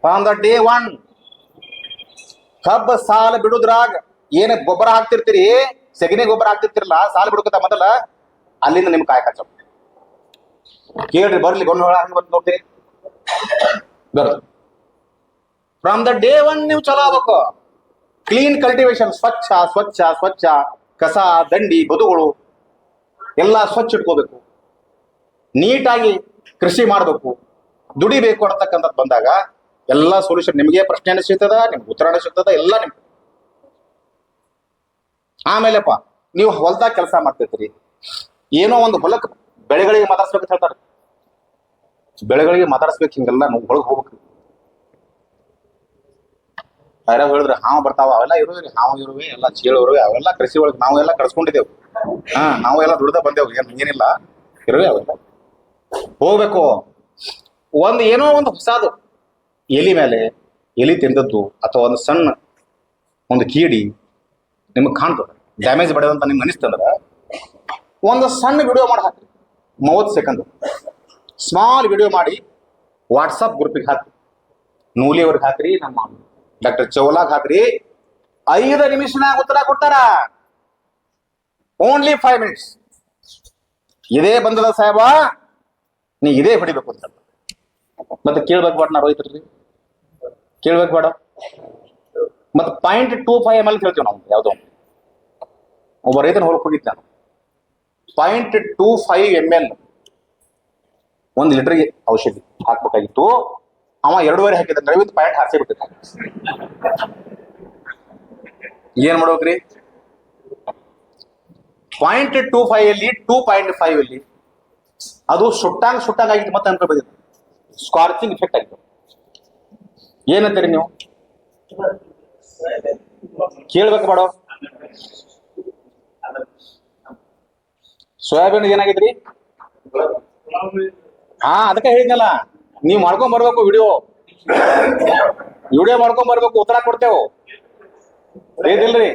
From the day one ಕಬ್ಬ ಸಾಲ ಬಿಡುದ್ರಾಗ ಏನ ಗೊಬ್ಬರ ಹಾಕ್ತಿರ್ತೀರಿ, ಸೆಗಣಿ ಗೊಬ್ಬರ ಹಾಕ್ತಿರ್ತಿರಲ್ಲ, ಸಾಲ ಬಿಡುಕತ್ತ ಮೊದಲ ಅಲ್ಲಿಂದ ನಿಮ್ ಕಾಯಕ ಕೇಳ್ರಿ, ಬರ್ಲಿ ಗೊಂಡು ಬಂದು ನೋಡ್ತೀರಿ ಬರೋದು. ಫ್ರಮ್ ದ ಡೇ ಒನ್ ನೀವು ಚಲೋ ಆಗ್ಬೇಕು. ಕ್ಲೀನ್ ಕಲ್ಟಿವೇಶನ್, ಸ್ವಚ್ಛ ಸ್ವಚ್ಛ ಸ್ವಚ್ಛ, ಕಸ ದಂಡಿ ಬದುಗಳು ಎಲ್ಲ ಸ್ವಚ್ಛ ಇಟ್ಕೋಬೇಕು, ನೀಟಾಗಿ ಕೃಷಿ ಮಾಡಬೇಕು, ದುಡಿಬೇಕು ಅನ್ನತಕ್ಕಂಥದ್ದು ಬಂದಾಗ ಎಲ್ಲ ಸೊಲ್ಯೂಷನ್ ನಿಮಗೆ, ಪ್ರಶ್ನೆ ಸಿಗ್ತದ, ನಿಮ್ಗೆ ಉತ್ತರ ಸಿಗ್ತದ, ಎಲ್ಲ ನಿಮ್ಗೆ. ಆಮೇಲೆಪ್ಪ ನೀವು ಹೊಲ್ದಾಗ ಕೆಲಸ ಮಾಡ್ತಿರ್ತೀರಿ, ಏನೋ ಒಂದು ಹೊಲಕ್ಕೆ ಬೆಳೆಗಳಿಗೆ ಮಾತಾಡ್ಸ್ಬೇಕಂತ ಹೇಳ್ತಾರೆ, ಬೆಳೆಗಳಿಗೆ ಮಾತಾಡ್ಸ್ಬೇಕು, ಹಿಂಗೆಲ್ಲ ನಾವು ಹೊಳಗೆ ಹೋಗ್ಬೇಕು. ಯಾರ್ಯಾವ ಹೇಳಿದ್ರೆ ಹಾವು ಬರ್ತಾವ, ಅವೆಲ್ಲ ಇರುವೆ, ಹಾವು ಇರುವೆ ಎಲ್ಲ ಚೀಳು ಇರುವೆ, ಅವೆಲ್ಲ ಕೃಷಿ ಒಳಗೆ ನಾವೆಲ್ಲ ಕಳ್ಸ್ಕೊಂಡಿದ್ದೇವು. ನಾವೆಲ್ಲ ದುಡ್ದ ಬಂದೇವು, ಏನ್ ಹಂಗೇನಿಲ್ಲ, ಇರುವೆ ಅವೆಲ್ಲ ಹೋಗ್ಬೇಕು. ಏನೋ ಒಂದು ಹೊಸದು ಎಲಿ ಮೇಲೆ ಎಲಿ ತಿಂದದ್ದು ಅಥವಾ ಒಂದು ಸಣ್ಣ ಒಂದು ಕೀಡಿ ನಿಮಗೆ ಕಾಣ್ತದೆ, ಡ್ಯಾಮೇಜ್ ಬಡಿಯೋದಂತ ನಿಮ್ಗೆ ಅನಿಸ್ತಂದ್ರೆ ಒಂದು ಸಣ್ಣ ವಿಡಿಯೋ ಮಾಡಿ ಹಾಕ್ರಿ, 30 ಸೆಕೆಂಡ್ ಸ್ಮಾಲ್ ವಿಡಿಯೋ ಮಾಡಿ ವಾಟ್ಸಪ್ ಗ್ರೂಪಿಗೆ ಹಾಕ್ರಿ, ನೂಲಿಯವ್ರಿಗೆ ಹಾಕ್ರಿ, ನಮ್ಮ ಡಾಕ್ಟರ್ ಚೌಲಾಗ್ ಹಾಕ್ರಿ, 5 ನಿಮಿಷನಾಗ ಉತ್ತರ ಕೊಡ್ತಾರ. Only 5 minutes. ಇದೇ ಬಂದದ ಸಾಹೇಬ, ನೀ ಇದೇ ಹೊಡಿಬೇಕು ಅಂತ. ಮತ್ತೆ ಕೇಳ್ಬೇಕು ಬೇಡ, ನಾ ರೈತರಿ ಕೇಳ್ಬೇಕು ಬೇಡ. ಮತ್ತೆ 0.25 ml ಹೇಳ್ತೀವಿ ನಾವು, ಯಾವ್ದೋ ಒಬ್ಬ ರೈತನ ಹೊಲಕ್ಕೆ ಹೋಗಿದ್ದ ನಾನು, 0.25 ml 1 ಲೀಟರ್ಗೆ ಔಷಧಿ ಹಾಕ್ಬೇಕಾಗಿತ್ತು. ಅವ 2.5 ಹಾಕಿದ, 50 ಪಾಯಿಂಟ್ ಹಾರಿಸಿ ಬಿಟ್ಟಿದ್ದ. ಏನ್ ಮಾಡ್ಬೇಕ್ರಿ? 0.25 ಅಲ್ಲಿ 2.5 ಅಲ್ಲಿ ಅದು ಸುಟ್ಟಂಗ್ ಆಗಿತ್ತು, ಮತ್ತೆ ಅನ್ಕೊ ಬಂದಿತ್ತು, ಸ್ಕಾರ್ಚಿಂಗ್ ಇಫೆಕ್ಟ್ ಆಗಿತ್ತು. ಏನಂತೀರಿ ನೀವು? ಕೇಳ್ಬೇಕು ಬೇಡ? ಸೋಯಾಬೀನ್ ಏನಾಗಿದ್ರಿ? ಅದಕ್ಕೆ ಹೇಳಿದ್ನಲ್ಲ, ನೀವು ಮಾಡ್ಕೊಂಡ್ ಬರ್ಬೇಕು, ವಿಡಿಯೋ ಮಾಡ್ಕೊಂಡ್ ಬರ್ಬೇಕು, ಉತ್ತರ ಕೊಡ್ತೇವೆ. ಏನಿಲ್ರಿ,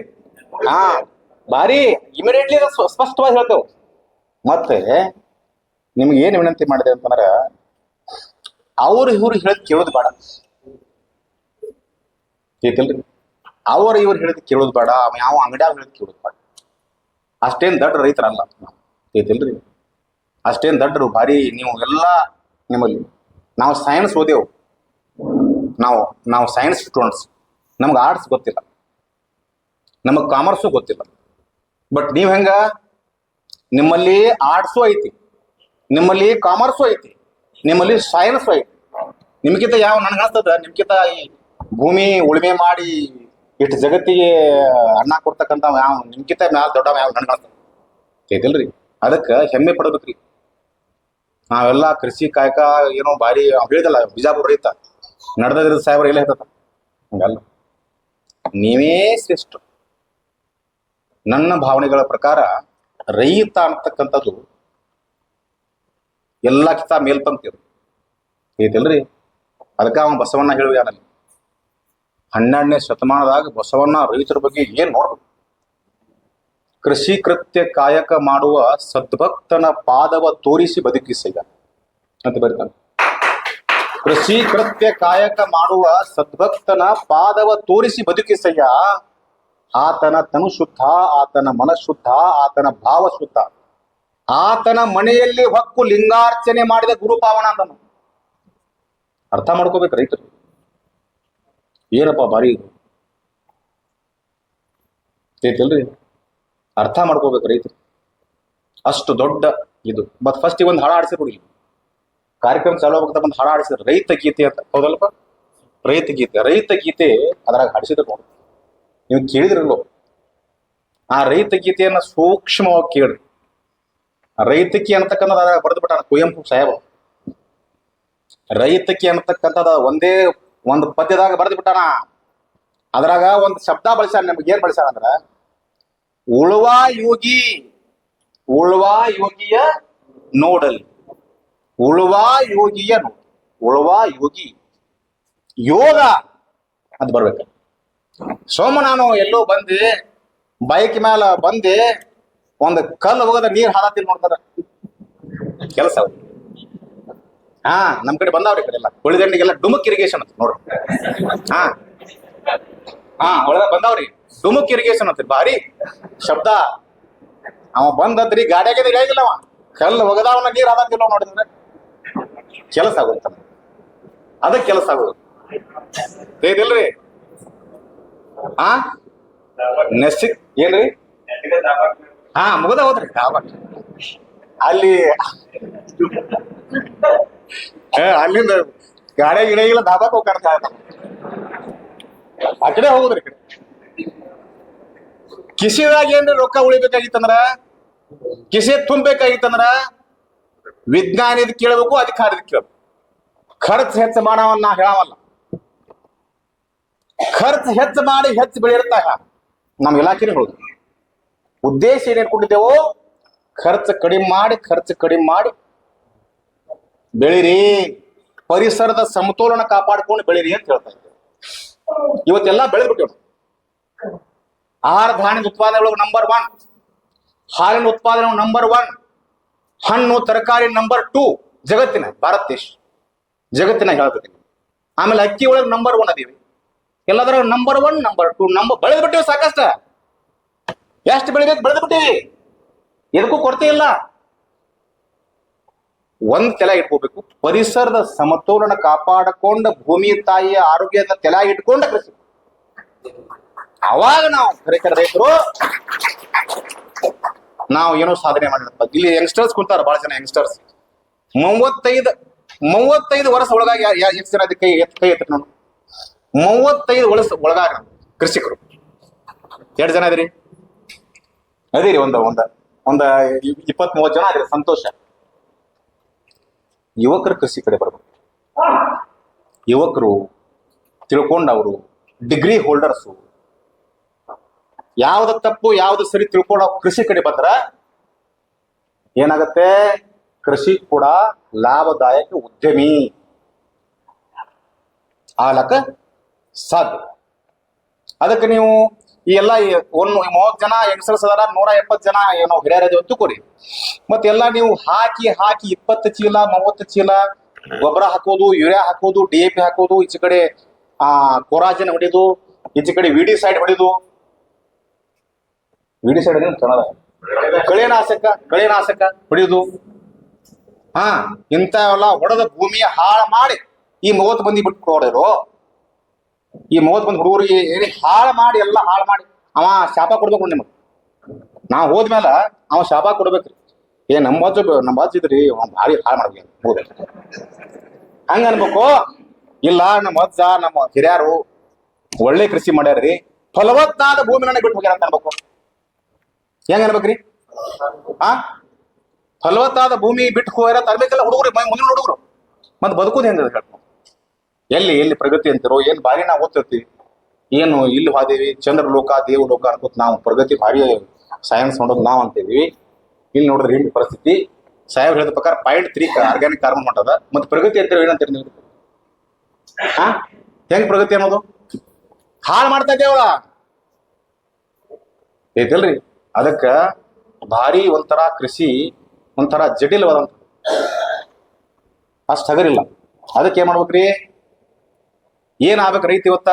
ಬಾರಿ ಇಮಿಡಿಯೇಟ್ಲಿ ಸ್ಪಷ್ಟವಾಗಿ ಹೇಳ್ತೇವೆ. ಮತ್ತೆ ನಿಮ್ಗೆ ಏನ್ ವಿನಂತಿ ಮಾಡಿದೆ ಅಂತಂದ್ರ, ಅವ್ರು ಇವ್ರು ಹೇಳಿದ್ ಕೇಳೋದು ಬೇಡ, ಏಕಲ್ರಿ? ಇವ್ರು ಹೇಳಿದ್ ಕೇಳೋದು ಬೇಡ, ಯಾವ ಅಂಗಡಿಯಾಗ ಹೇಳಿದ್ ಕೇಳೋದು ಬೇಡ. ಅಷ್ಟೇನ್ ದೊಡ್ಡ ರೈತರಲ್ಲ, ಏಕಲ್ರಿ? ಅಷ್ಟೇನ್ ದೊಡ್ಡರು ಭಾರಿ ನೀವು ಎಲ್ಲ. ನಿಮ್ಮಲ್ಲಿ ನಾವು ಸೈನ್ಸ್ ಓದೇವು, ನಾವು ಸೈನ್ಸ್ ಸ್ಟೂಡೆಂಟ್ಸ್, ನಮ್ಗೆ ಆರ್ಟ್ಸ್ ಗೊತ್ತಿಲ್ಲ, ನಮಗ್ ಕಾಮರ್ಸು ಗೊತ್ತಿಲ್ಲ. ಬಟ್ ನೀವ್ ಹೆಂಗ, ನಿಮ್ಮಲ್ಲಿ ಆರ್ಟ್ಸು ಐತಿ, ನಿಮ್ಮಲ್ಲಿ ಕಾಮರ್ಸು ಐತಿ, ನಿಮ್ಮಲ್ಲಿ ಸೈನ್ಸು ಐತಿ. ನಿಮ್ಗಿಂತ ಯಾವ ನನ್ಗೆ ಅನ್ಸ್ತದ, ನಿಮ್ಗಿಂತ ಈ ಭೂಮಿ ಉಳುಮೆ ಮಾಡಿ ಇಷ್ಟು ಜಗತ್ತಿಗೆ ಅನ್ನ ಕೊಡ್ತಕ್ಕಂಥ ಯಾವ ನಿಮ್ಗಿಂತ ಮ್ಯಾಲ ದೊಡ್ಡ ಯಾವ ನನ್ಗೆ ಅನ್ಸ್ತದ, ಐತಿಲ್ರಿ? ಅದಕ್ಕೆ ಹೆಮ್ಮೆ ಪಡ್ಬೇಕ್ರಿ. ನಾವೆಲ್ಲ ಕೃಷಿ ಕಾಯಕ ಏನೋ ಭಾರಿ ಹೇಳಿದಲ್ಲ, ಬಿಜಾಪುರ ರೈತ ನಡೆದಿರೋ ಸಾಹೇಬ್ರ ಎಲ್ಲ ಹೇಳ್ತದ, ಹಂಗಲ್ಲ. ನೀವೇ ಶ್ರೇಷ್ಠ. ನನ್ನ ಭಾವನೆಗಳ ಪ್ರಕಾರ ರೈತ ಅಂತಕ್ಕಂಥದ್ದು ಎಲ್ಲಕ್ಕಿಂತ ಮೇಲ್ಪಂಕ್ತಿ ಐತಿಲ್ರಿ. ಅದಕ್ಕೆ ಅವನು ಬಸವಣ್ಣ ಹೇಳುವಾನಲ್ಲಿ, 12ನೇ ಶತಮಾನದಾಗ ಬಸವಣ್ಣ ರೈತರ ಬಗ್ಗೆ ಏನ್ ನೋಡ್ಬೇಕು. ಕೃಷಿ ಕೃತ್ಯ ಕಾಯಕ ಮಾಡುವ ಸದ್ಭಕ್ತನ ಪಾದವ ತೋರಿಸಿ ಬದುಕಿಸಯ್ಯ ಅಂತ ಬರೀತಾನೆ. ಕೃಷಿ ಕೃತ್ಯ ಕಾಯಕ ಮಾಡುವ ಸದ್ಭಕ್ತನ ಪಾದವ ತೋರಿಸಿ ಬದುಕಿಸಯ್ಯ, ಆತನ ತನು ಶುದ್ಧ, ಆತನ ಮನಶುದ್ಧ, ಆತನ ಭಾವ ಶುದ್ಧ, ಆತನ ಮನೆಯಲ್ಲಿ ಹೊಕ್ಕು ಲಿಂಗಾರ್ಚನೆ ಮಾಡಿದ ಗುರುಪಾವನ ಅಂತನು. ಅರ್ಥ ಮಾಡ್ಕೋಬೇಕು ರೈತರು. ಏನಪ್ಪ ಬಾರಿ ಇದು ಐತಲ್ರಿ, ಅರ್ಥ ಮಾಡ್ಕೋಬೇಕು ರೈತರು. ಅಷ್ಟು ದೊಡ್ಡ ಇದು. ಮತ್ ಫಸ್ಟ್ ಒಂದು ಹಾಡ ಆಡಿಸಿಕೊಡಿ, ಕಾರ್ಯಕ್ರಮ ಚಾಲು ಆಗ್ಬೇಕಂತ ಒಂದು ಹಾಡ ಆಡಿಸಿದ್ರು, ರೈತ ಗೀತೆ ಅಂತ. ಹೌದಲ್ಪ? ರೈತ ಗೀತೆ ಅದ್ರಾಗ ಹಾಡಿಸಿದ್ರು ನೋಡಿ, ನೀವು ಕೇಳಿದ್ರಲ್ಲೋ. ಆ ರೈತ ಗೀತೆಯನ್ನ ಸೂಕ್ಷ್ಮವಾಗಿ ಕೇಳ್ರಿ. ರೈತಕಿ ಅನ್ನತಕ್ಕಂಥದ್ದು ಅದ್ರಾಗ ಬರೆದು ಬಿಟ್ಟ ಕುವೆಂಪು ಸಾಹೇಬ. ರೈತಕಿ ಅನ್ನತಕ್ಕಂಥದ್ದು ಒಂದೇ ಒಂದು ಪದ್ಯದಾಗ ಬರೆದು ಬಿಟ್ಟಾನ. ಅದ್ರಾಗ ಒಂದು ಶಬ್ದ ಬಳಸ್ಯಾರ. ನಮ್ಗೆ ಏನ್ ಬಳಸ್ಯಾರ ಅಂದ್ರ, ಉಳುವ ಯೋಗಿಯ ನೋಡಲಿ, ಉಳುವ ಯೋಗಿಯ ನೋಡಿ, ಉಳುವ ಯೋಗಿ ಯೋಗ ಅಂತ ಬರ್ಬೇಕು. ನಾನು ಎಲ್ಲೋ ಬಂದೆ, ಬೈಕ್ ಮೇಲೆ ಬಂದೆ, ಒಂದು ಕಲ್ಲು ಹೋಗದ ನೀರ್ ಹಾಳಾತಿ ನೋಡ್ತಾರ ಕೆಲಸ. ಹಾ ನಮ್ ಕಡೆ ಬಂದಾವ್ರಿ ಈ ಕಡೆ ಎಲ್ಲ ಉಳಿದಂಡಿಗೆಲ್ಲ ಡುಮುಕ್ ಇರಿಗೇಷನ್ ಅಂತ ನೋಡ್ರಿ. ಹಾ ಹಾ ಒಳಗ ಬಂದಾವ್ರಿ ಡುಮುಕ್ ಇರಿಗೇಷನ್ ಅಂತ ಭಾರಿ ಶಬ್ದ. ಅವ ಬಂದದ್ರಿ ಗಾಡಿಯಾಗ ಇಳಿಯಾಗಿಲ್ಲ ಅವ ಕಲ್ಲು ಒಗದಾವನ ನೀರ್ ಆದಾಗಿಲ್ಲ ನೋಡಿದ್ರೆ ಕೆಲಸ ಆಗುತ್ತ ಅದಕ್ಕೆ ಕೆಲಸ ಆಗುದು ಇದಿಲ್ರಿ. ಹಾ ನೆಸ್ಟಿಕ್ ಏನ್ರಿ ಹಾ ಮುಗದ ಹೋದ್ರಿ ಅಲ್ಲಿ ಅಲ್ಲಿಂದ ಗಾಡಿ ಗಿಡ ದಾಬಾಕ್ ಹೋಗ್ಕಾಡ್ತ ಆ ಕಡೆ ಹೋಗುದ್ರಿ ಕಡೆ ಕಿಸಿದಾಗ ಏನ್ರಿ ರೊಕ್ಕ ಉಳಿಬೇಕಾಗಿತ್ತಂದ್ರ ಕಿಸೆ ತುಂಬಬೇಕಾಗಿತ್ತಂದ್ರ ವಿಜ್ಞಾನಿದ್ ಕೇಳಬೇಕು ಅಧಿಕಾರಿದ್ ಕೇಳಬೇಕು. ಖರ್ಚು ಹೆಚ್ಚು ಮಾಡವನ್ನ ಹೇಳವಲ್ಲ, ಖರ್ಚು ಹೆಚ್ಚು ಮಾಡಿ ಹೆಚ್ಚು ಬೆಳೆಯಿರ್ತಾಗ ನಮ್ ಇಲಾಖೆನೇ ಹೇಳುದು ಉದ್ದೇಶ ಏನ್ ಇಟ್ಕೊಂಡಿದ್ದೇವೋ ಖರ್ಚು ಕಡಿಮೆ ಮಾಡಿ ಬೆಳಿರಿ, ಪರಿಸರದ ಸಮತೋಲನ ಕಾಪಾಡ್ಕೊಂಡು ಬೆಳಿರಿ ಅಂತ ಹೇಳ್ತಾ ಇದ್ದೇವೆ. ಇವತ್ತೆಲ್ಲ ಬೆಳೆದ್ಬಿಟ್ಟೇವ್. ಆಹಾರ ಧಾನ್ಯದ ಉತ್ಪಾದನೆ ಒಳಗೆ ನಂಬರ್ 1, ಹಾಲಿನ ಉತ್ಪಾದನೆ ನಂಬರ್ 1, ಹಣ್ಣು ತರಕಾರಿ ನಂಬರ್ 2 ಜಗತ್ತಿನ ಭಾರತ ದೇಶ ಜಗತ್ತಿನ ಹೇಳ್ತೀನಿ. ಆಮೇಲೆ ಅಕ್ಕಿ ಒಳಗೆ ನಂಬರ್ 1 ಅದೀವಿ. ಎಲ್ಲದರ ನಂಬರ್ 1 ನಂಬರ್ 2 ಬೆಳೆದ್ ಬಿಟ್ಟಿವಿ ಸಾಕಷ್ಟ. ಎಷ್ಟು ಬೆಳಿಬೇಕು ಬೆಳೆದ್ ಬಿಟ್ಟಿವಿ, ಎದಕ್ಕೂ ಕೊರತೆ ಇಲ್ಲ. ಒಂದ್ ತಲೆ ಇಟ್ಕೋಬೇಕು, ಪರಿಸರದ ಸಮತೋಲನ ಕಾಪಾಡಿಕೊಂಡ ಭೂಮಿ ತಾಯಿಯ ಆರೋಗ್ಯದ ತಲೆ ಇಟ್ಕೊಂಡ ಕೃಷಿ. ಅವಾಗ ನಾವು ಖರೇಖರ ರೈತರು ನಾವು ಏನೋ ಸಾಧನೆ ಮಾಡಿರಪ್ಪ. ಇಲ್ಲಿ ಯಂಗ್ಸ್ಟರ್ಸ್ ಕುಂತಾರ ಬಹಳ ಜನ ಯಂಗ್ಸ್ಟರ್ಸ್ 35 ವರ್ಷ ಒಳಗಾಗಿ ಎಷ್ಟು ಜನ ಕೈ ಎತ್ತ ನೋಡಿ. 35 ವರ್ಷ ಒಳಗಾಗ ಕೃಷಿಕರು ಎಷ್ಟು ಜನ ಅದಿರಿ? ಅದಿರಿ ಒಂದ 20-30 ಜನ ಅದಿರಿ. ಸಂತೋಷ. ಯುವಕರು ಕೃಷಿ ಕಡೆ ಬರ್ಬೇಕು. ಯುವಕರು ತಿಳ್ಕೊಂಡವರು, ಡಿಗ್ರಿ ಹೋಲ್ಡರ್ಸು, ಯಾವ್ದು ತಪ್ಪು ಯಾವ್ದು ಸರಿ ತಿಳ್ಕೊಂಡ ಕೃಷಿ ಕಡೆ ಬಂದ್ರ ಏನಾಗತ್ತೆ? ಕೃಷಿ ಕೂಡ ಲಾಭದಾಯಕ ಉದ್ಯಮಿ ಆಗ್ಲಕ್ಕ ಸಾಧ್ಯ. ಅದಕ್ಕೆ ನೀವು ಈ ಎಲ್ಲ 30 ಜನ ಯಂಗ್ಸ್ಟರ್ಸ್ ಅದಾರ, 170 ಜನ ಏನೋ ಹಿರಿಯರ ತುಕೋರಿ. ಮತ್ತೆಲ್ಲ ನೀವು ಹಾಕಿ 20 ಚೀಲ 30 ಚೀಲ ಗೊಬ್ಬರ ಹಾಕೋದು, ಯೂರಿಯಾ ಹಾಕೋದು, DAP ಹಾಕೋದು, ಈಚೆ ಕಡೆ ಕೊರಾಜನ್ ಹೊಡಿದು, ಈಚೆ ಕಡೆ ವಿಡಿಸೈಡ್ ಹೊಡಿದು, ಕಳೆನಾಶಕ ಹೊಡಿಯೋದು. ಇಂಥವೆಲ್ಲ ಹೊಡೆದ ಭೂಮಿಯ ಹಾಳು ಮಾಡಿ ಈ 30 ಮಂದಿ ಬಿಟ್ಟು ಕೊಡೋರು. ಈ 30 ಮಂದಿ ಹುಡುಗರಿಗೆ ಹಾಳು ಮಾಡಿ ಎಲ್ಲ ಹಾಳು ಮಾಡಿ ಅವ ಶಾಪ ಕೊಡ್ಬೇಕು ನಿಮಗೆ. ನಾವು ಹೋದ್ಮೇಲೆ ಅವ ಶಾಪ ಕೊಡ್ಬೇಕ್ರಿ. ನಮ್ಮ ಬಾಜು ಇದ್ರಿ ಭಾರಿ ಹಾಳು ಮಾಡ್ಬೇಕು ಹಂಗ ಅನ್ಬೇಕು. ಇಲ್ಲ ನಮ್ಮ ಅಜ್ಜ ನಮ್ಮ ಹಿರಿಯರು ಒಳ್ಳೆ ಕೃಷಿ ಮಾಡ್ಯಾರ್ರಿ, ಫಲವತ್ತಾದ ಭೂಮಿನ ಬಿಟ್ಟು ಹೋಗ್ಯಾರ ಅಂತ ಅನ್ಬೇಕು. ಹೆಂಗ ಅನ್ಬೇಕ್ರಿ? ಫಲವತ್ತಾದ ಭೂಮಿ ಬಿಟ್ಟು ಹೋಗ್ಯಾರ ತರ್ಬೇಕಲ್ಲ ಹುಡುಗರು, ಮುಂದಿನ ಹುಡುಗರು. ಮತ್ ಬದುಕುದು ಹೆಂಗ ಹೇಳ್ಬೇಕು? ಎಲ್ಲಿ ಪ್ರಗತಿ ಅಂತಿರೋ ಏನ್ ಭಾರಿ ನಾವು ಓದ್ತಿರ್ತೀವಿ. ಏನು ಇಲ್ಲಿ ಹೋದೇವಿ ಚಂದ್ರಲೋಕ ದೇವಲೋಕ ಅನ್ಕೋತ ನಾವು ಪ್ರಗತಿ ಭಾರಿ ಸೈನ್ಸ್ ಮಾಡೋದು ನಾವು ಅಂತಿದೀವಿ. ಇಲ್ಲಿ ನೋಡಿದ್ರೆ ಹಿಂದಿ ಪರಿಸ್ಥಿತಿ. ಸಾಹೇಬ್ ಹೇಳಿದ ಪ್ರಕಾರ 0.3 ಆರ್ಗ್ಯಾನಿಕ್ ಕಾರ್ಬನ್ ಹೊಂಟದ. ಮತ್ತೆ ಪ್ರಗತಿ ಅಂತೀರ ಏನಂತೀರಿ ನೀವು? ಹೆಂಗ್ ಪ್ರಗತಿ ಅನ್ನೋದು? ಹಾಳು ಮಾಡ್ತಾ ಇದ್ದೇವಲ್ಲ ಐತಲ್ರಿ. ಅದಕ್ಕ ಭಾರಿ ಒಂಥರ ಕೃಷಿ ಒಂಥರ ಜಟಿಲವಾದಂತ, ಅಷ್ಟು ಹಗರಿಲ್ಲ. ಅದಕ್ಕೆ ಏನ್ ಮಾಡ್ಬೇಕ್ರಿ? ಏನ್ ಆಗ್ಬೇಕು ರೈತ ಇವತ್ತ?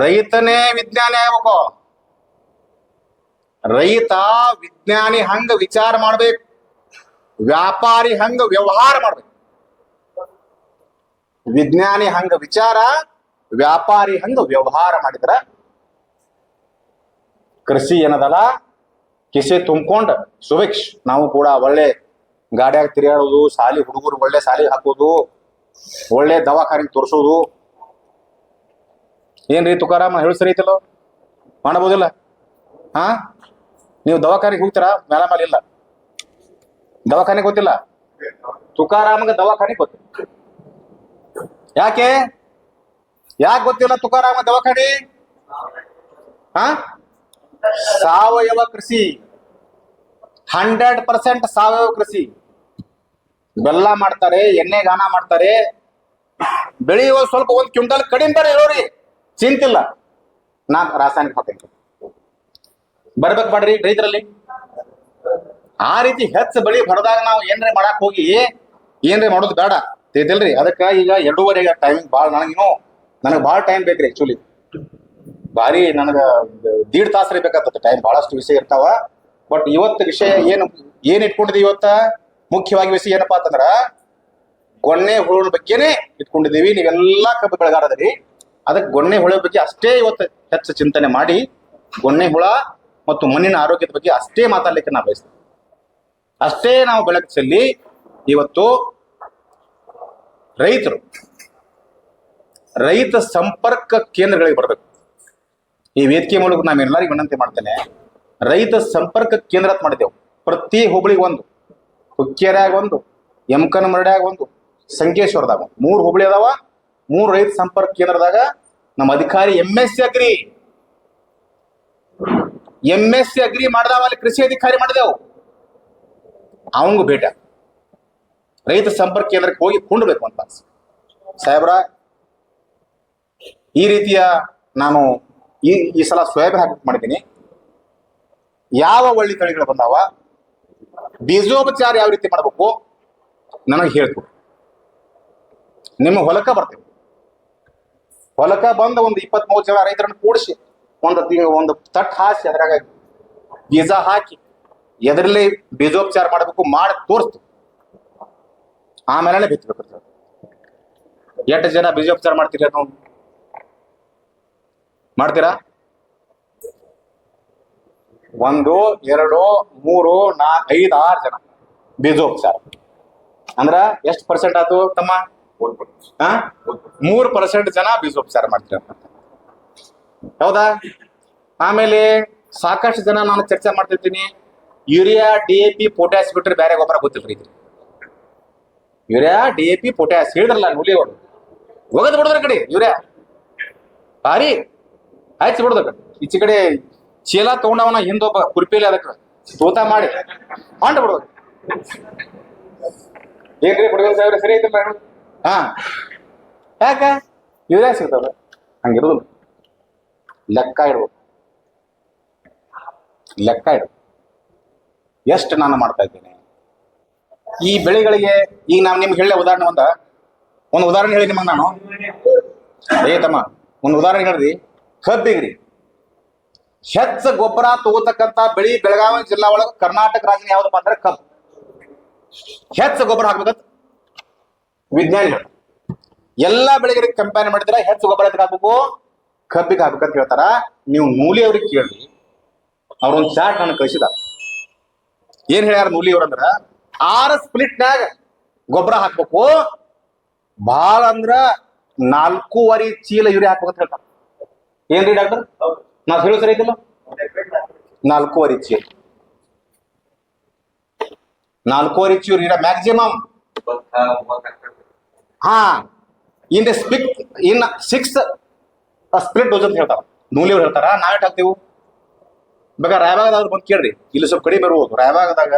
ರೈತನೇ ವಿಜ್ಞಾನಿ ಆಗ್ಬೇಕು. ರೈತ ವಿಜ್ಞಾನಿ ಹಂಗ ವಿಚಾರ ಮಾಡ್ಬೇಕು, ವ್ಯಾಪಾರಿ ಹಂಗ ವ್ಯವಹಾರ ಮಾಡ್ಬೇಕು. ವಿಜ್ಞಾನಿ ಹಂಗ ವಿಚಾರ, ವ್ಯಾಪಾರಿ ಹಂಗ ವ್ಯವಹಾರ ಮಾಡಿದ್ರ ಕೃಷಿ ಏನದಲ್ಲ ಕಿಸೆ ತುಂಬಿಕೊಂಡ ಸುಭಿಕ್ಷ. ನಾವು ಕೂಡ ಒಳ್ಳೆ ಗಾಡಿಯಾಗ ತಿರುಗಾಡೋದು, ಶಾಲಿ ಹುಡುಗರು ಒಳ್ಳೆ ಶಾಲಿ ಹಾಕೋದು, ಒಳ್ಳೆ ದವಾಖಾನೆಗೆ ತೋರಿಸೋದು. ಏನ್ರಿ ತುಕಾರಾಮ ಹೇಳು ಸರಿ ಐತಲ್ಲೋ? ಮಾಡಬಹುದಿಲ್ಲ? ನೀವು ದವಾಖಾನೆಗೆ ಹೋಗ್ತೀರಾ? ಮೇಲೆ ಇಲ್ಲ ದವಾಖಾನೆ ಗೊತ್ತಿಲ್ಲ. ತುಕಾರಾಮಗೆ ದವಾಖಾನೆ ಗೊತ್ತಿಲ್ಲ. ಯಾಕೆ ಗೊತ್ತಿಲ್ಲ ತುಕಾರಾಮ ದವಾಖಾನೆ? ಸಾವಯವ ಕೃಷಿ, 100% ಸಾವಯವ ಕೃಷಿ. ಬೆಲ್ಲ ಮಾಡ್ತಾರೆ, ಎಣ್ಣೆ ಗಾನ ಮಾಡ್ತಾರೆ, ಬೆಳೆಯುವ ಸ್ವಲ್ಪ 1 ಕ್ವಿಂಟಲ್ ಕಡಿಮೆ ಬೇರೆ ಹೇಳೋರಿ, ಚಿಂತಿಲ್ಲ. ನಾ ರಾಸಾಯನಿಕ ಹಾಕಿ ಬರ್ಬೇಕು ಮಾಡ್ರಿ ರೈತರಲ್ಲಿ. ಆ ರೀತಿ ಹೆಚ್ಚು ಬೆಳಿ ಬರದಾಗ ನಾವು ಏನ್ರೆ ಮಾಡಕ್ ಹೋಗಿ ಏನ್ರಿ ಮಾಡೋದು ಬೇಡ ತಿಳಿದಿಲ್ರಿ. ಅದಕ್ಕೆ ಈಗ 2:30 ಟೈಮಿಂಗ್ ಭಾಳ ನನಗೆ ಭಾಳ ಟೈಮ್ ಬೇಕ್ರಿ. ಆಕ್ಚುಲಿ ಭಾರಿ ನನಗೆ 1.5 ತಾಸ್ರಿ ಬೇಕಾಗ್ತದೆ ಟೈಮ್. ಬಹಳಷ್ಟು ವಿಷಯ ಇರ್ತಾವ. ಬಟ್ ಇವತ್ತು ವಿಷಯ ಏನ್ ಇಟ್ಕೊಂಡಿದೀವಿ ಇವತ್ತ, ಮುಖ್ಯವಾಗಿ ವಿಷಯ ಏನಪ್ಪಾ ಅಂತಂದ್ರ ಗೊಣ್ಣೆ ಹುಳ ಬಗ್ಗೆನೆ ಇಟ್ಕೊಂಡಿದೀವಿ. ನೀವೆಲ್ಲಾ ಕಬ್ಬು ಬೆಳೆಗಾರದ್ರಿ. ಅದಕ್ಕೆ ಗೊಣ್ಣೆ ಹುಳ ಬಗ್ಗೆ ಅಷ್ಟೇ ಇವತ್ತು ಹೆಚ್ಚು ಚಿಂತನೆ ಮಾಡಿ, ಗೊಣ್ಣೆ ಹುಳ ಮತ್ತು ಮಣ್ಣಿನ ಆರೋಗ್ಯದ ಬಗ್ಗೆ ಅಷ್ಟೇ ಮಾತಾಡ್ಲಿಕ್ಕೆ ನಾ ಬಯಸ್ತೇನೆ. ಅಷ್ಟೇ ನಾವು ಬೆಳಕು ಚೆಲ್ಲಿ ಇವತ್ತು ರೈತ ಸಂಪರ್ಕ ಕೇಂದ್ರಗಳಿಗೆ ಬರಬೇಕು. ಈ ವೇದಿಕೆ ಮೂಲಕ ನಾವೆಲ್ಲರಿಗೂ ವಿನಂತಿ ಮಾಡ್ತೇನೆ, ರೈತ ಸಂಪರ್ಕ ಕೇಂದ್ರ ಅಂತ ಮಾಡಿದೆವು. ಪ್ರತಿ ಹೋಬಳಿಗೆ ಒಂದು, ಹುಕ್ಕೇರಿಯಾಗ ಒಂದು, ಯಮಕನಮರಡ್ಯಾಗ ಒಂದು, ಸಂಕೇಶ್ವರದಾಗ 3 ಹೋಬಳಿ ಅದಾವ. 3 ರೈತ ಸಂಪರ್ಕ ಕೇಂದ್ರದಾಗ ನಮ್ಮ ಅಧಿಕಾರಿ MSc ಅಗ್ರಿ ಮಾಡಿದವ. ಅಲ್ಲಿ ಕೃಷಿ ಅಧಿಕಾರಿ ಮಾಡಿದೆವು. ಅವಂಗ ಭೇಟ ರೈತ ಸಂಪರ್ಕ ಕೇಂದ್ರಕ್ಕೆ ಹೋಗಿ ಕುಂಡ್ಬೇಕು ಅಂತ ಸಾಹೇಬ್ರ. ಈ ರೀತಿಯ ನಾನು ಈ ಸಲ ಸೋಯಾಬೀನ್ ಹಾಕಿ ಮಾಡಿದ್ದೀನಿ. ಯಾವ ಒಳ್ಳೆ ತಳಿಗಳು ಬಂದಾವ, ಬೀಜೋಪಚಾರ ಯಾವ ರೀತಿ ಮಾಡಬೇಕು ನನಗೆ ಹೇಳ್ಕೊಡಿ. ನಿಮ್ಮ ಹೊಲಕ್ಕ ಬರ್ತೇವೆ. ಹೊಲಕ್ಕ ಬಂದ ಒಂದು 23 ಜನ ರೈತರನ್ನು ಕೂಡಿಸಿ ಒಂದು ತಟ್ ಹಾಸಿ ಅದ್ರಾಗ ಬೀಜ ಹಾಕಿ ಎದರಲ್ಲಿ ಬೀಜೋಪಚಾರ ಮಾಡಬೇಕು ಮಾಡಿ ತೋರಿಸ್ತು. ಆಮೇಲೆ ಬಿತ್ತಬೇಕು. ಎಷ್ಟು ಜನ ಬೀಜೋಪಚಾರ ಮಾಡ್ತೀರಿ? ಅದು ಮಾಡ್ತೀರಾ? 1 2 3 4 5 6 ಜನ ಬೀಜೋಪಚಾರ ಅಂದ್ರ ಎಷ್ಟು ಪರ್ಸೆಂಟ್ ಆಯ್ತು ತಮ್ಮ? 3% ಜನ ಬೀಜೋಪಚಾರ ಮಾಡ್ತೀರ. ಹೌದಾ? ಆಮೇಲೆ ಸಾಕಷ್ಟು ಜನ ನಾನು ಚರ್ಚೆ ಮಾಡ್ತಿರ್ತೀನಿ, ಯೂರಿಯಾ DAP ಪೊಟ್ಯಾಸ್ ಬಿಟ್ರೆ ಬೇರೆ ಗೊಬ್ಬರ ಗೊತ್ತಿಲ್ರಿ. ಯೂರಿಯಾ DAP ಪೊಟ್ಯಾಸ್ ಹೇಳಿದ್ರಲ್ಲ ನೂಲಿ ಅವರು, ಒಗದ್ ಬಿಡದ್ರ ಕಡೆ ಯೂರಿಯಾ ಭಾರಿ ಹಚ್ಚಿ ಬಿಡದ. ಈಚೆ ಕಡೆ ಚೀಲ ತಗೊಂಡವನ ಹಿಂದೊಬ್ಬ ಕುರ್ಪಿಲಿ ಅದಕ್ಕೆ ತೋತ ಮಾಡಿ ಹೊಂಡ ಬಿಡೋದು. ಏನ್ರಿ ಹುಡುಗನ್ ಸಾವಿರ ಸರಿ ಐತೆ ಮೇಡಮ್? ಯಾಕ ಯೂರಿಯಾ ಸಿಗ್ತಾವ? ಹಂಗಿರೋದಿಲ್ಲ. ಲೆಕ್ಕ ಇಡ್ಬೇಕು. ಎಷ್ಟು ನಾನು ಮಾಡ್ತಾ ಇದ್ದೇನೆ ಈ ಬೆಳೆಗಳಿಗೆ. ಈಗ ನಾವು ನಿಮ್ಗೆ ಹೇಳ ಉದಾಹರಣೆ ಒಂದು ಉದಾಹರಣೆ ಹೇಳಿ ನಿಮಗೆ ನಾನು. ತಮ್ಮ ಒಂದು ಉದಾಹರಣೆ ಹೇಳ್ರಿ. ಕಬ್ಬಿಗ್ರಿ ಹೆಚ್ಚು ಗೊಬ್ಬರ ತಗೋತಕ್ಕಂತ ಬೆಳಿ ಬೆಳಗಾವಿ ಜಿಲ್ಲಾ ಒಳಗ ಕರ್ನಾಟಕ ರಾಜ್ಯ ಯಾವ್ದಪ್ಪ ಅಂದ್ರೆ ಕಬ್ಬು. ಹೆಚ್ಚು ಗೊಬ್ಬರ ಹಾಕ್ಬೇಕಂತ ವಿಜ್ಞಾನಿಗಳು ಎಲ್ಲಾ ಬೆಳೆಗಳಿಗೆ ಕಂಪೇರ್ ಮಾಡಿದ್ರೆ ಹೆಚ್ಚು ಗೊಬ್ಬರ ಎದಕ್ಕೆ ಹಾಕ್ಬೇಕು? ಕಬ್ಬಿಗೆ ಹಾಕ್ಬೇಕಂತ ಹೇಳ್ತಾರ. ನೀವು ನೂಲಿ ಅವ್ರಿಗೆ ಕೇಳಿ, ಅವ್ರೊಂದು ಚಾರ್ಟ್ ನನಗೆ ಕಳಿಸಿದ. ಏನ್ ಹೇಳ್ಯಾರ ನೂಲಿ ಅವ್ರಂದ್ರ 6 ಸ್ಪ್ಲಿಟ್ನಾಗ ಗೊಬ್ಬರ ಹಾಕ್ಬೇಕು, ಭಾಳ ಅಂದ್ರ 4.5 ಚೀಲ ಯೂರಿಯಾ ಹಾಕ್ಬೇಕಂತ ಹೇಳ್ತಾರ. ಏನ್ರಿ ಡಾಕ್ಟರ್? ನಾವ್ ಹೇಳೋ ಸರಿ ಐತಿಲ್ಲ? 4.5 ಚೀಲ 4.5 ಚೀಲ ಯೂರಿಯಾ ಮ್ಯಾಕ್ಸಿಮಮ್. ಇನ್ 6 ಸ್ಪ್ಲಿಟ್ ಡೋಸ್ ಅಂತ ಹೇಳ್ತಾರ ನೂಲಿ ಅವ್ರು ಹೇಳ್ತಾರ. ನಾವೇಟ್ ಹಾಕ್ತೇವು? ಬೇಕಾ ರಾಯಬಾಗದಾಗ ಬಂದು ಕೇಳ್ರಿ, ಇಲ್ಲಿ ಸ್ವಲ್ಪ ಕಡಿಮೆ ಬರ್ಬೋದು. ರಾಯಬಾಗದಾಗ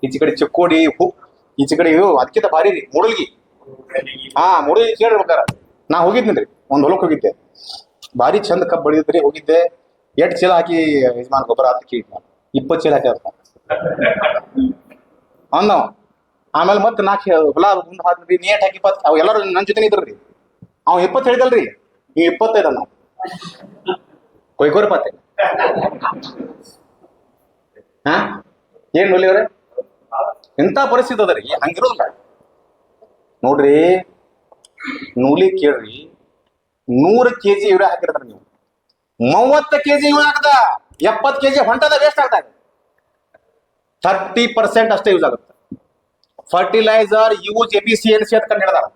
ಈಚೆ ಕಡೆ ಚಿಕ್ಕೋಡಿ ಈಚೆ ಕಡೆ ಅದಕ್ಕಿಂತ ಭಾರಿ ರೀ ಮೂಡಲ್ಗಿ. ಮೂಡಲ್ಗಿ ಕೇಳ್ರಿ ಬೇಕಾರೆ. ನಾ ಹೋಗಿದ್ನಿರಿ, ಒಂದ್ ಹೊಲಕ್ಕೆ ಹೋಗಿದ್ದೆ. ಭಾರಿ ಚಂದ ಕಬ್ಬು ಬೆಳೆದಿದ್ರಿ. ಹೋಗಿದ್ದೆ. 8 ಚೀಲ ಹಾಕಿ ಯಜಮಾನ್ ಗೊಬ್ಬರ ಅಂತ ಕೇಳಿದ್ನ. 20 ಚೀಲ ಹಾಕಿ ಅಂದವ. ಆಮೇಲೆ ಮತ್ತೆ 4 ಹೊಲ ಮುಂದೆ ಹಾಕ್ರಿ, ನೀಟ್ ಹಾಕಿ 20. ಅವ್ ಎಲ್ಲರೂ ನನ್ನ ಜೊತೆ ಇದ್ರಿ. ಅವ್ 20 ಹೇಳಿದಲ್ರಿ, ನೀವು 25 ಅನ್ನ ಕೊಯ್ಕೋರಿ ಪತ್ತೆ. ಏನ್ ನೂಲಿ ಅವ್ರೆ? ಎಂತ ಪರಿಸ್ಥಿತಿ ಅದ ರೀ. ಹಂಗಿರೋದಿಲ್ಲ ನೋಡ್ರಿ. ನೂಲಿ ಕೇಳ್ರಿ, 100 kg ಯೂರಿಯಾ ಹಾಕಿರ್ತಾರ. ನೀವು 30 kg ಯೂರಿಯಾ ಹಾಕದ 70 kg ಹೊಂಟದ ವೇಸ್ಟ್ ಆಗ್ತಾ ಇದೆ. 30% ಅಷ್ಟೇ ಯೂಸ್ ಆಗುತ್ತೆ. ಫರ್ಟಿಲೈಸರ್ ಯೂಸ್ ಎಫಿಸಿಯನ್ಸಿ ಅಂತ ಕಂಡು ಹಿಡ್ದಾರ.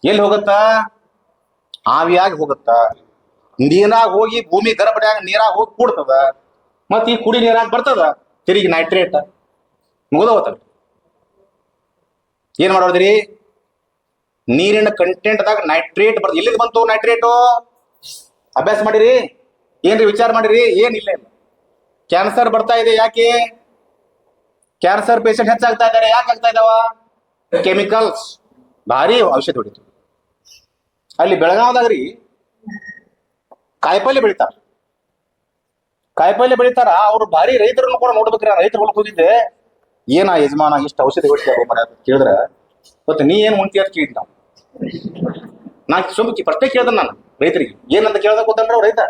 ಎಲ್ಲಿ ಹೋಗುತ್ತಾ? ಆವಿಯಾಗಿ ಹೋಗುತ್ತಾ, ನೀರಾಗ ಹೋಗಿ ಭೂಮಿ ಗರ್ಭಡ್ಯಾಗ ನೀರಾಗ ಹೋಗಿ ಕೂಡ್ತದ. ಮತ್ ಈ ಕುಡಿ ನೀರಾಗ ಬರ್ತದ ತಿರುಗಿ ನೈಟ್ರೇಟ್ ಮುಗಿದೋತ. ಏನ್ ಮಾಡೋದ್ರಿ? ನೀರಿನ ಕಂಟೆಂಟ್ದಾಗ ನೈಟ್ರೇಟ್ ಬರ್ತದೆ. ಎಲ್ಲಿಂದ ಬಂತು ನೈಟ್ರೇಟು? ಅಭ್ಯಾಸ ಮಾಡಿರಿ? ಏನ್ರಿ ವಿಚಾರ ಮಾಡಿರಿ? ಏನಿಲ್ಲ. ಕ್ಯಾನ್ಸರ್ ಬರ್ತಾ ಇದೆ. ಯಾಕೆ? ಕ್ಯಾನ್ಸರ್ ಪೇಷಂಟ್ ಹೆಚ್ಚಾಗ್ತಾ ಇದ್ದಾರೆ. ಯಾಕೆ ಆಗ್ತಾ ಇದಾವ? ಕೆಮಿಕಲ್ಸ್ ಭಾರಿ ಔಷಧಿ ಹೊಡಿತು. ಅಲ್ಲಿ ಬೆಳಗಾವದಾಗ್ರಿ ಕಾಯಿಪಲ್ಲೆ ಬೆಳಿತಾರ. ಅವ್ರು ಭಾರಿ ರೈತರನ್ನು ಕೂಡ ನೋಡ್ಬೇಕ್ರಿ. ರೈತರ ಹೊಲಕ್ಕೆ ಹೋಗಿದ್ದೆ. ಏನ ಯಜಮಾನ ಇಷ್ಟು ಔಷಧಿ ಹೊಡಿತೀಯ ಮರ ಅಂತ ಕೇಳಿದ್ರ ಮತ್ತೆ ನೀ ಏನ್ ಉಂಟಿ ಅಂತ ಕೇಳಿದ್ ನಾವು. ನಾ ಸುಮ್ಮನೆ ಪ್ರಶ್ನೆ ಕೇಳ್ದ ನಾನು ರೈತರಿಗೆ ಏನಂತ ಕೇಳ್ದ ಗೊತ್ತಂದ್ರ ರೈತ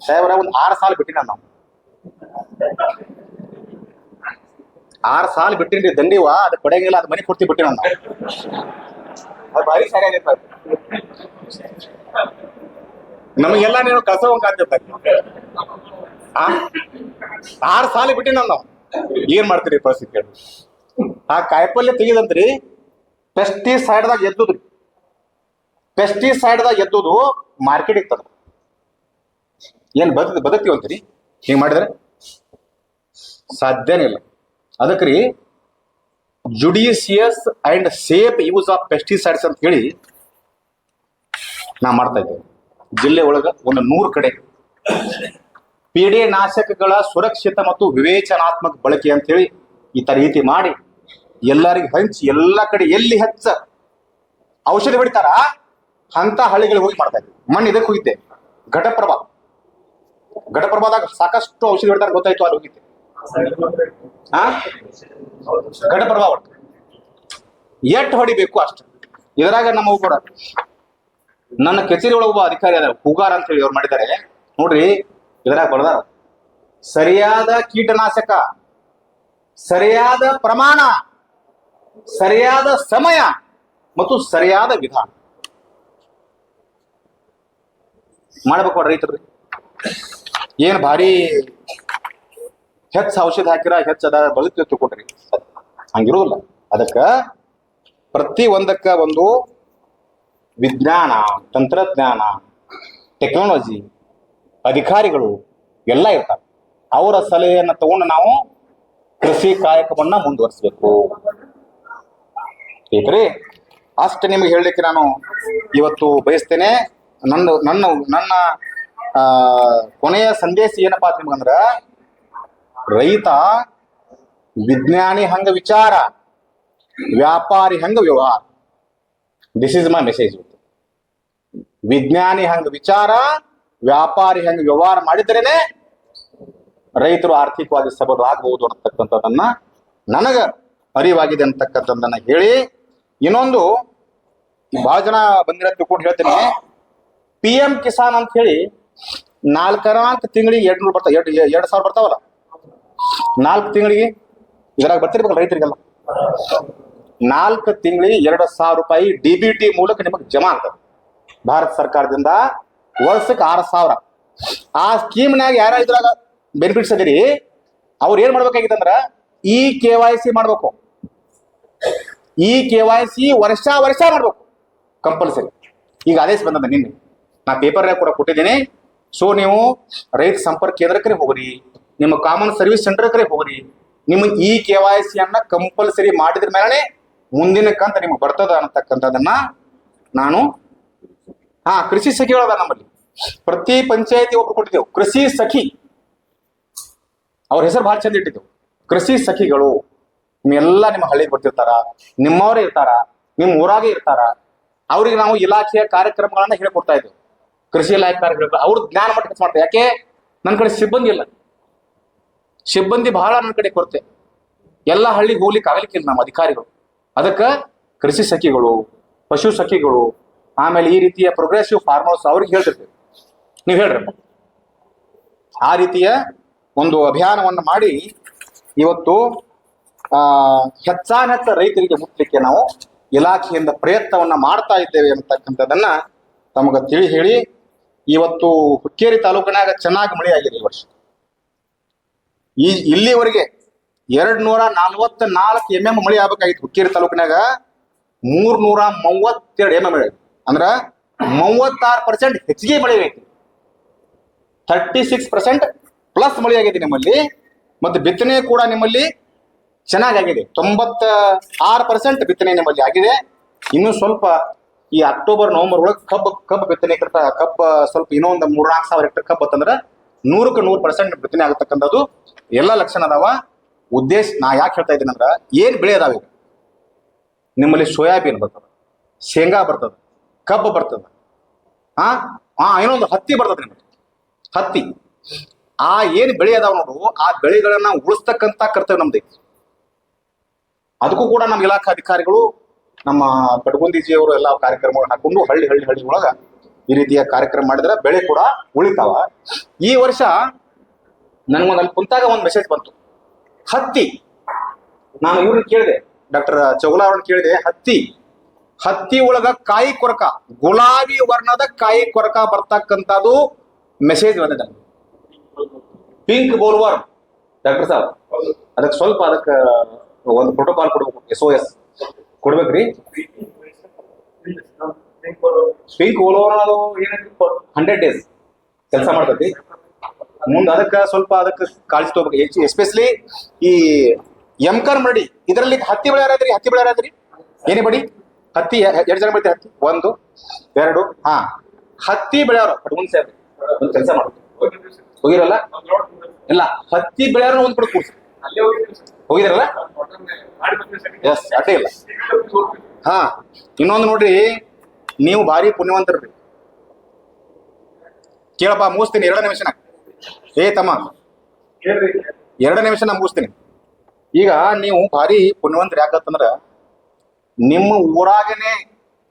ಸಾಹೇಬ್ರ ಒಂದ್ 6 ಸಾಲ ಬಿಟ್ಟಿನ ನಾವು 6 ಸಾಲ ಬಿಟ್ಟಿನ್ರಿ ದಂಡಿವ ಅದ್ ಕೊಡಂಗಿಲ್ಲ ಅದ್ ಮನೆ ಕೊಡ್ತಿ ಬಿಟ್ಟಿನ ನಾವು. ಅದು ಭಾರಿ ಸರಿ ಆಗೈತೆ ನಮಗೆಲ್ಲ ನೀವು ಕಸವಂಗ ಕಾಣ್ತಿರ್ತಾರೆ. 6 ಸಾಲ ಬಿಟ್ಟಿನ ನಾವು ಏನ್ ಮಾಡ್ತೀರಿ ಪರಿಸ್ಥಿತಿ ಹೇಳಿ. ಆ ಕಾಯಿಪಲ್ಯ ತೆಗಿದಂತ್ರಿ ಪೆಸ್ಟಿಸೈಡ್ದಾಗ ಎದ್ದುದ್ರಿ ಪೆಸ್ಟಿಸೈಡ್ದಾಗ ಎದ್ದುದು ಮಾರ್ಕೆಟಿಗೆ ತಂದ ಏನ್ ಬದುಕ್ತಿವಂತೀರಿ ಹಿಂಗ್ ಮಾಡಿದ್ರೆ ಸಾಧ್ಯನೇ ಇಲ್ಲ. ಅದಕ್ರಿ judicious and safe use of pesticides ಅಂತ ಹೇಳಿ ನಾ ಮಾಡ್ತಾ ಇದ್ದೇವೆ. ಜಿಲ್ಲೆ ಒಳಗ ಒಂದು 100 ಕಡೆ ಪೀಡೆ ನಾಶಕಗಳ ಸುರಕ್ಷಿತ ಮತ್ತು ವಿವೇಚನಾತ್ಮಕ ಬಳಕೆ ಅಂತ ಹೇಳಿ ಈ ತರ ರೀತಿ ಮಾಡಿ ಎಲ್ಲರಿಗೂ ಹಂಚಿ ಎಲ್ಲ ಕಡೆ ಎಲ್ಲಿ ಹೆಚ್ಚ ಔಷಧಿ ಹೊಡಿತಾರ ಅಂತ ಹಳ್ಳಿಗಳಿಗೆ ಹೋಗಿ ಮಾಡ್ತಾ ಇದ್ವಿ. ಮಣ್ಣು ಇದಕ್ಕೆ ಹೋಗಿದ್ದೆ ಘಟಪ್ರಭಾದಾಗ ಸಾಕಷ್ಟು ಔಷಧಿ ಹೊಡಿತಾರ ಗೊತ್ತಾಯ್ತು. ಅಲ್ಲಿ ಹೋಗಿದ್ದೆ ಘಟಪ್ರಭಾ ಹೊಡ್ತ ಎಟ್ಟು ಹೊಡಿಬೇಕು ಅಷ್ಟು. ಇದರಾಗ ನಮ್ಮ ಕೂಡ ನನ್ನ ಕಚೇರಿ ಒಳಗೆ ಒಬ್ಬ ಅಧಿಕಾರಿ ಅದ ಹೂಗಾರ್ ಅಂತ ಹೇಳಿ ಅವ್ರು ಮಾಡಿದ್ದಾರೆ ನೋಡ್ರಿ. ಇದರಾಗ ಬರ್ದಾರ ಸರಿಯಾದ ಕೀಟನಾಶಕ, ಸರಿಯಾದ ಪ್ರಮಾಣ, ಸರಿಯಾದ ಸಮಯ ಮತ್ತು ಸರಿಯಾದ ವಿಧಾನ ಮಾಡ್ಬೇಕು ರೈತರು. ಏನ್ ಭಾರಿ ಹೆಚ್ಚ ಔಷಧ ಹಾಕಿರ ಹೆಚ್ಚದ ಬದುಕಿ ತಿಳ್ಕೊಟ್ರಿ ಹಂಗಿರೋದಿಲ್ಲ. ಅದಕ್ಕ ಪ್ರತಿ ಒಂದಕ್ಕ ಒಂದು ವಿಜ್ಞಾನ, ತಂತ್ರಜ್ಞಾನ, ಟೆಕ್ನಾಲಜಿ, ಅಧಿಕಾರಿಗಳು ಎಲ್ಲ ಇರ್ತಾರೆ. ಅವರ ಸಲಹೆಯನ್ನ ತಗೊಂಡು ನಾವು ಕೃಷಿ ಕಾಯಕವನ್ನ ಮುಂದುವರಿಸಬೇಕು. ಏಕ್ರಿ ಅಷ್ಟು ನಿಮ್ಗೆ ಹೇಳಲಿಕ್ಕೆ ನಾನು ಇವತ್ತು ಬಯಸ್ತೇನೆ. ನನ್ನ ಕೊನೆಯ ಸಂದೇಶ ಏನಪ್ಪಾ ನಿಮ್ಗಂದ್ರ ರೈತ ವಿಜ್ಞಾನಿ ಹಂಗ ವಿಚಾರ, ವ್ಯಾಪಾರಿ ಹಂಗ ವ್ಯವಹಾರ. This is my message. ವಿಜ್ಞಾನಿ ಹಂಗ ವಿಚಾರ, ವ್ಯಾಪಾರಿ ಹಂಗ ವ್ಯವಹಾರ ಮಾಡಿದ್ರೇನೆ ರೈತರು ಆರ್ಥಿಕವಾಗಿ ಸಬಲರಾಗಬಹುದು ಅಂತಕ್ಕಂಥದ್ದನ್ನ ನನಗ ಅರಿವಾಗಿದೆ ಅಂತಕ್ಕಂಥದ್ದನ್ನ ಹೇಳಿ, ಇನ್ನೊಂದು ಬಹಳ ಜನ ಬಂದಿರೋ ತಿಳ್ಕೊಂಡು ಹೇಳ್ತೇನೆ. PM ಕಿಸಾನ್ ಅಂತ ಹೇಳಿ 4 ತಿಂಗಳಿಗೆ 200 ಬರ್ತಾವ, 2,000 ಬರ್ತಾವಲ್ಲ 4 ತಿಂಗಳಿಗೆ. ಇದರಾಗ ಬರ್ತಿರ್ಬೇಕಲ್ಲ ರೈತರಿಗೆಲ್ಲ. 4 ತಿಂಗಳಿಗೆ 2,000 ರೂಪಾಯಿ DBT ಮೂಲಕ ನಿಮಗೆ ಜಮಾ ಆಗ್ತದೆ ಭಾರತ ಸರ್ಕಾರದಿಂದ. ವರ್ಷಕ್ಕೆ 6,000. ಆ ಸ್ಕೀಮ್ನಾಗ ಯಾರ ಇದ್ರಾಗ ಬೆನಿಫಿಟ್ಸ್ ಅದಿರಿ ಅವ್ರು ಏನ್ ಮಾಡ್ಬೇಕಾಗಿತ್ತಂದ್ರ ಈ KYC ಮಾಡ್ಬೇಕು. ಈ KYC ವರ್ಷ ಮಾಡ್ಬೇಕು ಕಂಪಲ್ಸರಿ. ಈಗ ಆದೇಶ ಬಂದದ ನಿನ್ನೆ, ನಾ ಪೇಪರ್ನಾಗ ಕೂಡ ಕೊಟ್ಟಿದ್ದೀನಿ. ಸೊ ನೀವು ರೈತ ಸಂಪರ್ಕ ಕೇಂದ್ರಕ್ಕೆ ಹೋಗ್ರಿ, ನಿಮ್ಮ ಕಾಮನ್ ಸರ್ವಿಸ್ ಸೆಂಟರ್ ಕಡೆ ಹೋಗ್ರಿ. ನಿಮಗೆ ಈ KYC ಅನ್ನ ಕಂಪಲ್ಸರಿ ಮಾಡಿದ್ರ ಮೇಲೆ ಮುಂದಿನ ಕಂತ ನಿಮ್ಗೆ ಬರ್ತದ ಅನ್ನತಕ್ಕಂಥದ್ದನ್ನ ನಾನು ಕೃಷಿ ಸಖಿಗಳದ ನಮ್ಮಲ್ಲಿ ಪ್ರತಿ ಪಂಚಾಯತಿ ಒಬ್ರು ಕೊಟ್ಟಿದ್ದೆವು. ಕೃಷಿ ಸಖಿ ಅವ್ರ ಹೆಸರು ಬಹಳ ಚಂದ ಇಟ್ಟಿದ್ದೆವು, ಕೃಷಿ ಸಖಿಗಳು. ನಿಮ್ಮೆಲ್ಲ ನಿಮ್ಮ ಹಳ್ಳಿಗೆ ಬರ್ತಿರ್ತಾರ, ನಿಮ್ಮವರೇ ಇರ್ತಾರ, ನಿಮ್ಮ ಊರಾಗೆ ಇರ್ತಾರ. ಅವ್ರಿಗೆ ನಾವು ಇಲಾಖೆಯ ಕಾರ್ಯಕ್ರಮಗಳನ್ನ ಹೇಳ್ಕೊಡ್ತಾ ಇದ್ದೇವೆ. ಕೃಷಿ ಇಲಾಖೆ ಕಾರ್ಯಕ್ರಮ ಅವ್ರ ಜ್ಞಾನ ಮಟ್ಟ ಹೆಚ್ಚು ಮಾಡ್ತಾರೆ. ಯಾಕೆ ನನ್ನ ಕಡೆ ಸಿಬ್ಬಂದಿ ಇಲ್ಲ, ಸಿಬ್ಬಂದಿ ಬಹಳ ನನ್ನ ಕಡೆ ಕೊರತೆ. ಎಲ್ಲ ಹಳ್ಳಿಗೆ ಹೋಗ್ಲಿಕ್ಕೆ ಆಗ್ಲಿಕ್ಕಿಲ್ಲ ನಮ್ಮ ಅಧಿಕಾರಿಗಳು. ಅದಕ್ಕ ಕೃಷಿ ಸಖಿಗಳು, ಪಶು ಸಖಿಗಳು, ಆಮೇಲೆ ಈ ರೀತಿಯ ಪ್ರೋಗ್ರೆಸಿವ್ ಫಾರ್ಮರ್ಸ್ ಅವ್ರಿಗೆ ಹೇಳ್ತಿರ್ತೇವೆ. ನೀವು ಹೇಳ್ರಪ್ಪ. ಆ ರೀತಿಯ ಒಂದು ಅಭಿಯಾನವನ್ನು ಮಾಡಿ ಇವತ್ತು ಹೆಚ್ಚಾನೆಚ್ಚ ರೈತರಿಗೆ ಮುಟ್ಲಿಕ್ಕೆ ನಾವು ಇಲಾಖೆಯಿಂದ ಪ್ರಯತ್ನವನ್ನ ಮಾಡ್ತಾ ಇದ್ದೇವೆ ಅಂತಕ್ಕಂಥದ್ದನ್ನ ತಮಗ ತಿಳಿ ಹೇಳಿ, ಇವತ್ತು ಹುಕ್ಕೇರಿ ತಾಲೂಕಿನಾಗ ಚೆನ್ನಾಗಿ ಮಳೆ ಆಗಿದೆ ಈ ವರ್ಷ. ಇಲ್ಲಿವರೆಗೆ 244 mm ಮಳೆ ಆಗ್ಬೇಕಾಗಿತ್ತು. ಹುಕ್ಕೇರಿ ತಾಲೂಕಿನಾಗ 332 mm ಮಳೆ, ಅಂದ್ರ 36% ಹೆಚ್ಚಿಗೆ ಮಳೆ ಆಗೈತಿ. 36% ಪ್ಲಸ್ ಮಳೆ ಆಗಿದೆ ನಿಮ್ಮಲ್ಲಿ. ಮತ್ತೆ ಬಿತ್ತನೆ ಕೂಡ ನಿಮ್ಮಲ್ಲಿ ಚೆನ್ನಾಗಿದೆ. 96% ಬಿತ್ತನೆ ನಿಮ್ಮಲ್ಲಿ ಆಗಿದೆ. ಇನ್ನು ಸ್ವಲ್ಪ ಈ ಅಕ್ಟೋಬರ್ ನವೆಂಬರ್ ಒಳಗೆ ಕಬ್ಬು ಬಿತ್ತನೆ ಕಬ್ಬ ಸ್ವಲ್ಪ ಇನ್ನೊಂದು 3-4 ಸಾವಿರ ಹೆಕ್ಟರ್ ಕಬ್ಬು ಅಂತಂದ್ರೆ 100ಕ್ಕೆ 100% ಬಿತ್ತನೆ ಆಗತಕ್ಕಂಥದ್ದು ಎಲ್ಲ ಲಕ್ಷಣ ಅದಾವ. ಉದ್ದೇಶ ನಾ ಯಾಕೆ ಹೇಳ್ತಾ ಇದ್ದೀನಿ ಅಂದ್ರ, ಏನ್ ಬೆಳೆ ಅದಾವ ಈಗ ನಿಮ್ಮಲ್ಲಿ? ಸೋಯಾಬೀನ್ ಬರ್ತದ, ಶೇಂಗಾ ಬರ್ತದ, ಕಬ್ಬು ಬರ್ತದ, ಇನ್ನೊಂದು ಹತ್ತಿ ಬರ್ತದ ನಿಮ್ಮಲ್ಲಿ. ಹತ್ತಿ ಏನ್ ಬೆಳೆ ಅದಾವ ನೋಡು, ಆ ಬೆಳೆಗಳನ್ನ ಉಳಿಸ್ತಕ್ಕಂತ ಕರ್ತವ್ಯ ನಮ್ದೈತಿ. ಅದಕ್ಕೂ ಕೂಡ ನಮ್ಮ ಇಲಾಖಾ ಅಧಿಕಾರಿಗಳು ನಮ್ಮ ಕಟಗುಂದಿಜಿಯವರು ಎಲ್ಲ ಕಾರ್ಯಕ್ರಮಗಳನ್ನ ಹಾಕೊಂಡು ಹಳ್ಳಿ ಒಳಗ ಈ ರೀತಿಯ ಕಾರ್ಯಕ್ರಮ ಮಾಡಿದ್ರೆ ಬೆಳೆ ಕೂಡ ಉಳಿತಾವ. ಈ ವರ್ಷ ನನಗೊಂದು ಅಲ್ಲಿ ಕುಂತಾಗ ಒಂದು ಮೆಸೇಜ್ ಬಂತು. ಹತ್ತಿ, ನಾನು ಇವ್ರನ್ನ ಕೇಳಿದೆ, ಡಾಕ್ಟರ್ ಚೌಲಾ ಅವ್ರನ್ನ ಕೇಳಿದೆ, ಹತ್ತಿ ಒಳಗ ಕಾಯಿ ಕೊರಕ, ಗುಲಾಬಿ ವರ್ಣದ ಕಾಯಿ ಕೊರಕ ಬರ್ತಕ್ಕಂಥದ್ದು ಮೆಸೇಜ್ ಬಂದಿದೆ. ಪಿಂಕ್ ಬೋಲ್ವರ್ಮ್ ಡಾಕ್ಟರ್ ಸಾಬ್, ಅದಕ್ಕೆ ಸ್ವಲ್ಪ ಅದಕ್ಕೆ ಒಂದು ಪ್ರೋಟೋಕಾಲ್ ಕೊಡ್ಬೇಕು, SOS ಕೊಡ್ಬೇಕ್ರಿ. ಪಿಂಕ್ ಬೋಲ್ವರ್ಮ್ ಅದು ಏನಂತ 100 days ಕೆಲಸ ಮಾಡ್ತೈತಿ. ಮುಂದೆ ಅದಕ್ಕೆ ಸ್ವಲ್ಪ ಅದಕ್ಕೆ ಕಾಳಜಿ ತಗೋಬೇಕು. ಎಸ್ಪೆಷಲಿ ಈ ಎಮ್ಕರ್ ಮಡಿ ಇದರಲ್ಲಿ ಹತ್ತಿ ಬೆಳೆಯಾರಾದ್ರಿ ಏನೇ ಬಡಿ ಹತ್ತಿ ಎರಡು ಜನ ಬೆಳಿತಾರೆ. ಹತ್ತಿ 1 2 ಹತ್ತಿ ಬೆಳೆಯೋರು ಕಟ್ಕೊಂಡ್ ಸೇರಿ ಒಂದು ಕೆಲಸ ಮಾಡೋದು. ಹೋಗಿರಲ್ಲ ಇಲ್ಲ, ಹತ್ತಿ ಬೆಳೆಯೋರು ಒಂದ್ ಕಡೆ ಕೂರ್ಸಿ ಹೋಗಿದ್ರಲ್ಲ. ಎಸ್, ಅಡ್ಡ ಇಲ್ಲ. ಇನ್ನೊಂದು ನೋಡ್ರಿ, ನೀವು ಭಾರಿ ಪುಣ್ಯವಂತರ್ರಿ. ಕೇಳಪ್ಪ, ಮುಗಿಸ್ತೀನಿ 2 ನಿಮಿಷನ. ತಮ್ಮ 2 ನಿಮಿಷ ನಾ ಮುಗಿಸ್ತೀನಿ. ಈಗ ನೀವು ಭಾರಿ ಪುಣ್ಯವಂತರು. ಯಾಕಂತಂದ್ರ ನಿಮ್ಮ ಊರಾಗನೆ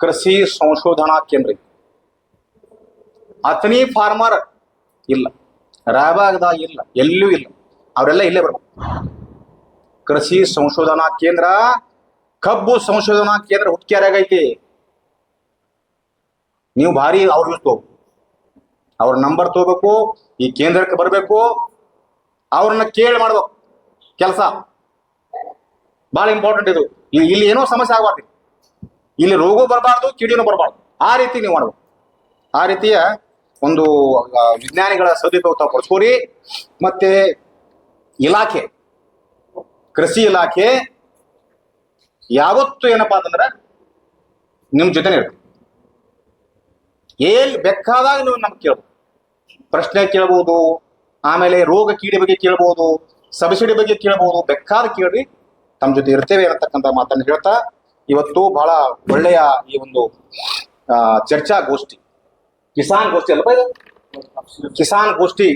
ಕೃಷಿ ಸಂಶೋಧನಾ ಕೇಂದ್ರ ಐತಿ. ಅತನಿ ಫಾರ್ಮರ್ ಇಲ್ಲ, ರಾಯಬಾಗದಾಗ ಇಲ್ಲ, ಎಲ್ಲೂ ಇಲ್ಲ. ಅವರೆಲ್ಲ ಇಲ್ಲೇ ಬರ್ಬೇಕು. ಕೃಷಿ ಸಂಶೋಧನಾ ಕೇಂದ್ರ, ಕಬ್ಬು ಸಂಶೋಧನಾ ಕೇಂದ್ರ ಹುಟ್ಕ್ಯಾರಾಗೈತಿ. ನೀವು ಭಾರಿ ಅವ್ರ ತಗೋಬೇಕು, ಅವ್ರ ನಂಬರ್ ತಗೋಬೇಕು, ಈ ಕೇಂದ್ರಕ್ಕೆ ಬರಬೇಕು, ಅವ್ರನ್ನ ಕೇಳಿ ಮಾಡ್ಬೇಕು ಕೆಲಸ. ಬಹಳ ಇಂಪಾರ್ಟೆಂಟ್ ಇದು. ಇಲ್ಲಿ ಏನೋ ಸಮಸ್ಯೆ ಆಗಬಾರ್ದು, ಇಲ್ಲಿ ರೋಗ ಬರಬಾರ್ದು, ಕಿಡಿನೂ ಬರಬಾರ್ದು. ಆ ರೀತಿ ನೀವು ಮಾಡ್ಬೇಕು. ಆ ರೀತಿಯ ಒಂದು ವಿಜ್ಞಾನಿಗಳ ಸದುಪಯೋಗ ಪಡಿಸ್ಕೋರಿ. ಮತ್ತೆ ಇಲಾಖೆ, ಕೃಷಿ ಇಲಾಖೆ ಯಾವತ್ತು ಏನಪ್ಪಾ ಅಂತಂದ್ರೆ ನಿಮ್ ಜೊತೆನೇ ಇರುತ್ತೆ. ಏನ್ ಬೇಕಾದಾಗ ನೀವು ನಮ್ಗೆ ಕೇಳ್ಬೋದು, ಪ್ರಶ್ನೆ ಕೇಳ್ಬೋದು, ಆಮೇಲೆ ರೋಗ ಕೀಡೆ ಬಗ್ಗೆ ಕೇಳ್ಬೋದು, ಸಬ್ಸಿಡಿ ಬಗ್ಗೆ ಕೇಳ್ಬೋದು, ಬೇಕಾದ ಕೇಳ್ರಿ, ತಮ್ಮ ಜೊತೆ ಇರ್ತೇವೆ ಅನ್ನತಕ್ಕಂಥ ಮಾತನ್ನು ಹೇಳ್ತಾ, ಇವತ್ತು ಬಹಳ ಒಳ್ಳೆಯ ಈ ಒಂದು ಚರ್ಚಾ ಗೋಷ್ಠಿ, ಕಿಸಾನ್ ಗೋಷ್ಠಿ ಅಲ್ಲಪ್ಪ ಇದು, ಕಿಸಾನ್ ಗೋಷ್ಠಿ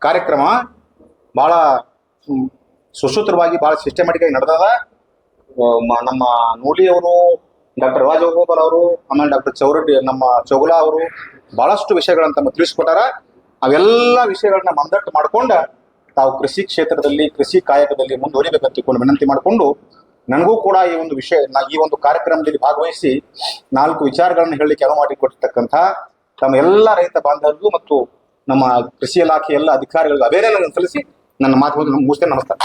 ಕಾರ್ಯಕ್ರಮ ಬಹಳ ಸುಸೂತ್ರವಾಗಿ, ಬಹಳ ಸಿಸ್ಟಮ್ಯಾಟಿಕ್ ಆಗಿ ನಡೆದದ. ನಮ್ಮ ನೂಲಿ ಅವರು, ಡಾಕ್ಟರ್ ರಾಜಗೋಪಾಲ್ ಅವರು, ಆಮೇಲೆ ಡಾಕ್ಟರ್ ನಮ್ಮ ಚೌಗುಲಾ ಅವರು ಬಹಳಷ್ಟು ವಿಷಯಗಳನ್ನ ತಮ್ಮ ತಿಳಿಸ್ಕೊಟ್ಟಾರ. ಅವೆಲ್ಲ ವಿಷಯಗಳನ್ನ ಮಂದಟ್ಟು ಮಾಡ್ಕೊಂಡ ತಾವು ಕೃಷಿ ಕ್ಷೇತ್ರದಲ್ಲಿ, ಕೃಷಿ ಕಾಯಕದಲ್ಲಿ ಮುಂದುವರಿಬೇಕಂತ ತಿಳ್ಕೊಂಡು ವಿನಂತಿ ಮಾಡಿಕೊಂಡು, ನನಗೂ ಕೂಡ ಈ ಒಂದು ವಿಷಯ, ಈ ಒಂದು ಕಾರ್ಯಕ್ರಮದಲ್ಲಿ ಭಾಗವಹಿಸಿ 4 ವಿಚಾರಗಳನ್ನು ಹೇಳಲಿಕ್ಕೆ ಅನುವು ಮಾಡಿಕೊಟ್ಟಿರ್ತಕ್ಕಂಥ ತಮ್ಮ ಎಲ್ಲ ರೈತ ಬಾಂಧವರಿಗೂ ಮತ್ತು ನಮ್ಮ ಕೃಷಿ ಇಲಾಖೆ ಎಲ್ಲ ಅಧಿಕಾರಿಗಳಿಗೂ ಅಭಿನಂದನೆ ಸಲ್ಲಿಸಿ ನನ್ನ ಮಾತು ಮುಗಿಸ್ತೇನೆ. ನಮಸ್ಕಾರ.